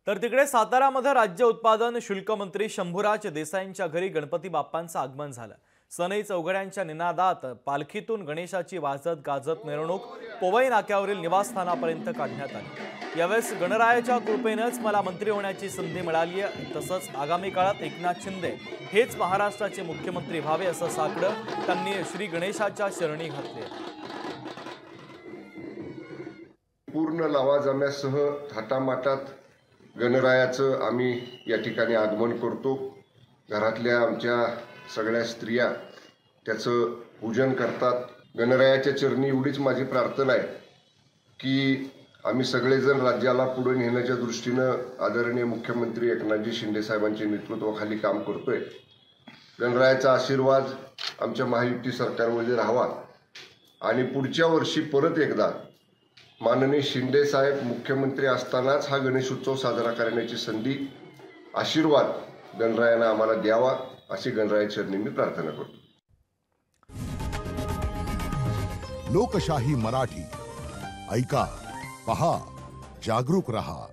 तर तिकडे सातारामध्ये राज्य उत्पादन शुल्क मंत्री शंभूराज देसाईंच्या घरी गणपती बाप्पांचं आगमन झालं। सनई चौघड्यांच्या निनादात पालखीतून गणेशाची वाजत गाजत मिरवणूक पोवई नाक्यावरील निवासस्थानापर्यंत काढण्यात आली। यावेळेस गणरायाच्या कृपेनेच मला मंत्री होण्याची संधी मिळाली आहे, तसंच आगामी काळात एकनाथ शिंदे हेच महाराष्ट्राचे मुख्यमंत्री व्हावे असं साकडं त्यांनी श्री गणेशाच्या चरणी घातले। पूर्ण लवाजम्यासह थाटामाटात गणरायाचं आम्ही या ठिकाणी आगमन करतो। घरातल्या आमच्या सगळ्या स्त्रिया त्याचं पूजन करतात। गणरायाच्या चरणी एवढीच माझी प्रार्थना आहे की आम्ही सगळेजण राज्याला पुढे नेण्याच्या दृष्टीनं आदरणीय मुख्यमंत्री एकनाथजी शिंदे साहेबांच्या नेतृत्वाखाली काम करतोय। गणरायाचा आशीर्वाद आमच्या महायुती सरकारमध्ये राहावा आणि पुढच्या वर्षी परत एकदा माननीय शिंदे साहेब मुख्यमंत्री असतानाच हा गणेशोत्सव साजरा करण्याची संधी आशीर्वाद गणरायानं आम्हाला द्यावा अशी गणरायाच्या चरणी मी प्रार्थना करतो। लोकशाही मराठी ऐका, पहा, जागरूक रहा।